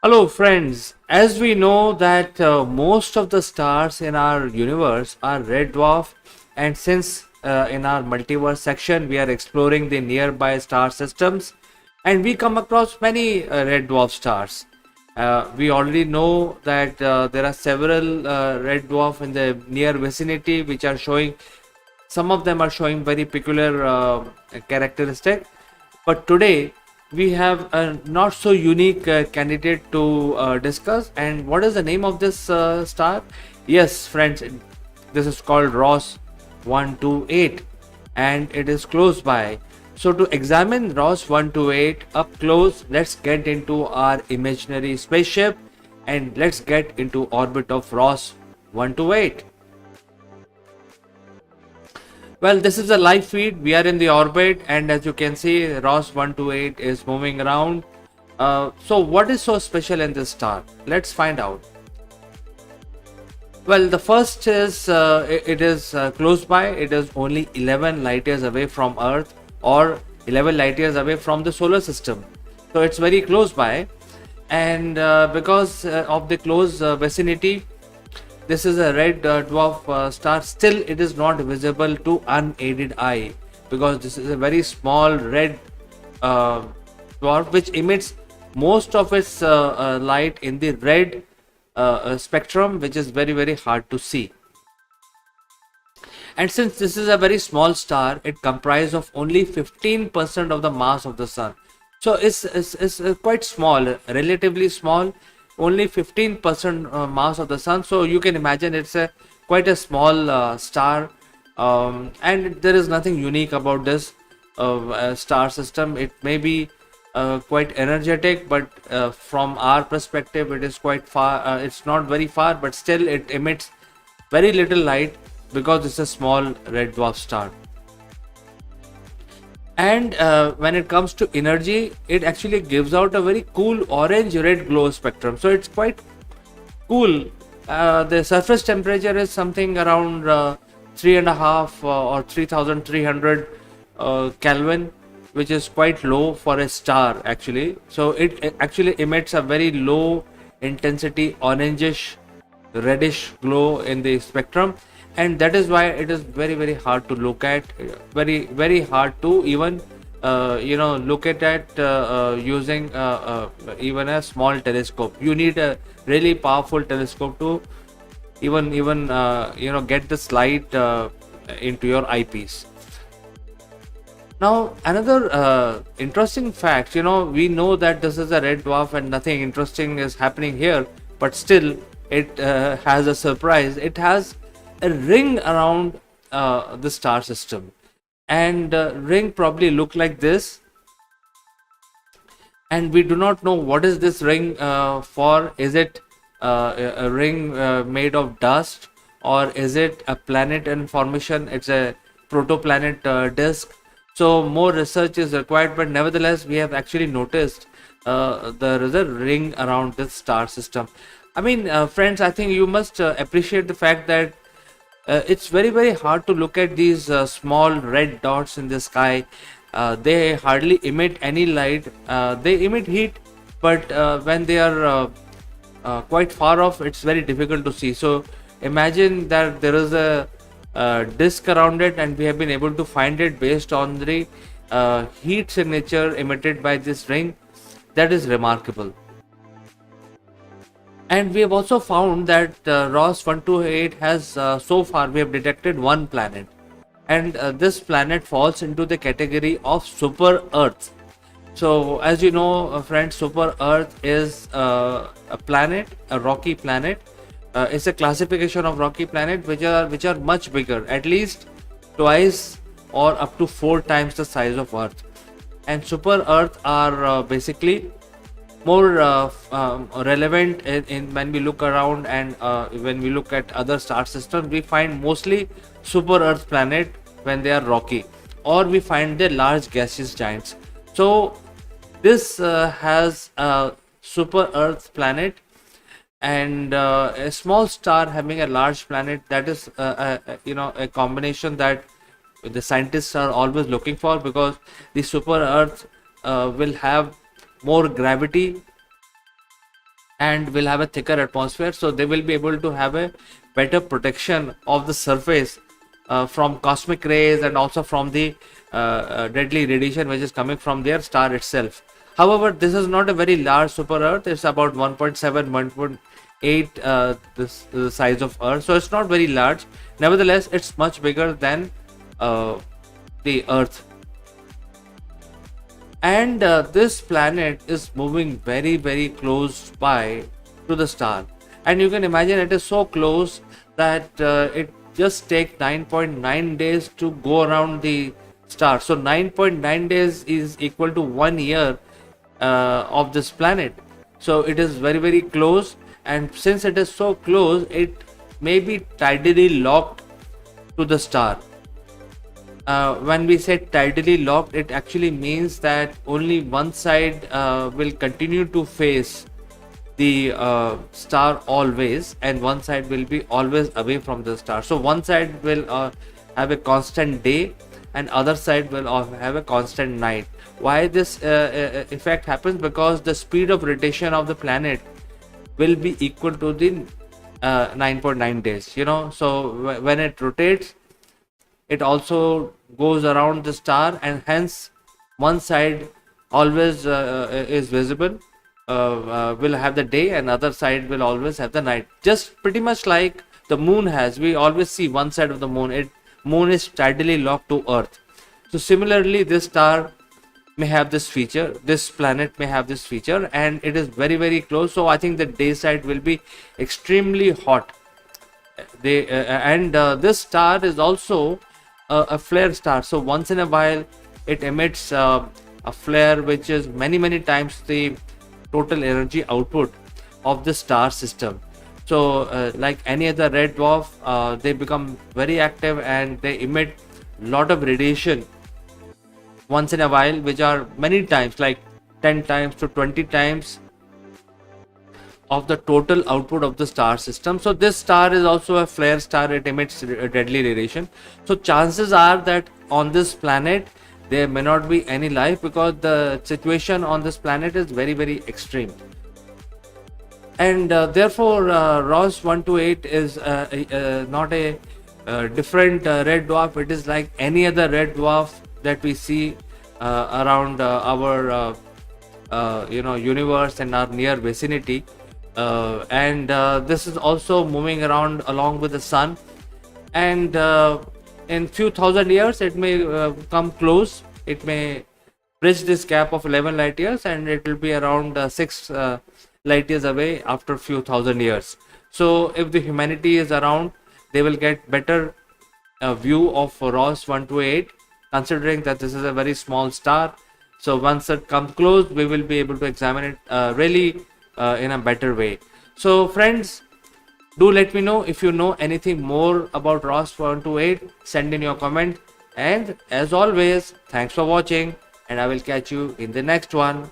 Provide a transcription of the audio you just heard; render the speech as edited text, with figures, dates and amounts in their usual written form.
Hello friends, as we know that most of the stars in our universe are red dwarf, and since in our multiverse section we are exploring the nearby star systems and we come across many red dwarf stars. We already know that there are several red dwarf in the near vicinity which are showing, some of them are showing very peculiar characteristic, but today we have a not so unique candidate to discuss. And what is the name of this star? Yes, friends, this is called Ross 128 and it is close by. So, to examine Ross 128 up close, let's get into our imaginary spaceship and let's get into orbit of Ross 128. Well, this is a live feed. We are in the orbit, and as you can see, Ross 128 is moving around. So, what is so special in this star? Let's find out. Well, the first is it is close by. It is only 11 light years away from Earth, or 11 light years away from the solar system. So, it's very close by, and because of the close vicinity, this is a red dwarf star. Still, it is not visible to unaided eye because this is a very small red uh, dwarf which emits most of its light in the red spectrum, which is very, very hard to see. And since this is a very small star, it comprises of only 15% of the mass of the sun. So it's quite small, relatively small, only 15% mass of the sun. So you can imagine it's a quite a small star, and there is nothing unique about this star system. It may be quite energetic, but from our perspective, it is quite far. It's not very far, but still it emits very little light because it's a small red dwarf star. And when it comes to energy, it actually gives out a very cool orange red glow spectrum. So it's quite cool. The surface temperature is something around 3.5 or 3300 Kelvin, which is quite low for a star actually. So it actually emits a very low intensity orangish reddish glow in the spectrum, and that is why it is very, very hard to look at, very, very hard to even look at using even a small telescope. You need a really powerful telescope to even get this light into your eyepiece. Now, another interesting fact, we know that this is a red dwarf and nothing interesting is happening here, but still it has a surprise. It has a ring around the star system, and ring probably look like this, and we do not know what is this ring for. Is it a ring made of dust, or is it a planet in formation? It's a protoplanet disk. So more research is required, but nevertheless we have actually noticed there is a ring around this star system. I mean, friends, I think you must appreciate the fact that it's very, very hard to look at these small red dots in the sky. They hardly emit any light. They emit heat, but when they are quite far off, it's very difficult to see. So imagine that there is a disk around it, and we have been able to find it based on the heat signature emitted by this ring. That is remarkable. And we have also found that Ross 128 has, so far we have detected one planet, and this planet falls into the category of super Earth. So as you know, friends, super Earth is a planet, a rocky planet. It's a classification of rocky planet which are much bigger, at least twice or up to 4 times the size of Earth. And super Earth are basically more relevant in when we look around, and when we look at other star systems, we find mostly super Earth planet when they are rocky, or we find the large gaseous giants. So this has a super Earth planet, and a small star having a large planet. That is a combination that the scientists are always looking for, because the super Earth will have more gravity and will have a thicker atmosphere, so they will be able to have a better protection of the surface from cosmic rays and also from the deadly radiation which is coming from their star itself. However, this is not a very large super earth. It's about 1.7 1.8 the size of earth, so it's not very large. Nevertheless, it's much bigger than the earth. And this planet is moving very very close by to the star, and you can imagine it is so close that it just takes 9.9 days to go around the star. So 9.9 days is equal to 1 year of this planet. So it is very very close, and since it is so close, it may be tidally locked to the star. When we say tidally locked, it actually means that only one side will continue to face the star always, and one side will be always away from the star. So one side will have a constant day, and other side will have a constant night. Why this effect happens? Because the speed of rotation of the planet will be equal to the 9.9 days. So when it rotates, it also goes around the star, and hence one side always is visible, will have the day, and other side will always have the night, just pretty much like the moon has. We always see one side of the moon. Moon is tidally locked to earth. So similarly, this star may have this feature, this planet may have this feature, and it is very very close. So I think the day side will be extremely hot. This star is also a flare star. So once in a while it emits a flare which is many times the total energy output of the star system. So like any other red dwarf, they become very active and they emit lot of radiation once in a while, which are many times, like 10 times to 20 times of the total output of the star system. So this star is also a flare star. It emits deadly radiation. So chances are that on this planet there may not be any life, because the situation on this planet is very very extreme. And therefore Ross 128 is not a different red dwarf. It is like any other red dwarf that we see around our universe and our near vicinity. And this is also moving around along with the sun, and in few thousand years it may come close. It may bridge this gap of 11 light years, and it will be around 6 light years away after few thousand years. So if the humanity is around, they will get better view of Ross 128, considering that this is a very small star. So once it comes close, we will be able to examine it really in a better way. So friends, do let me know if you know anything more about Ross 128. Send in your comment, and as always, thanks for watching, and I will catch you in the next one.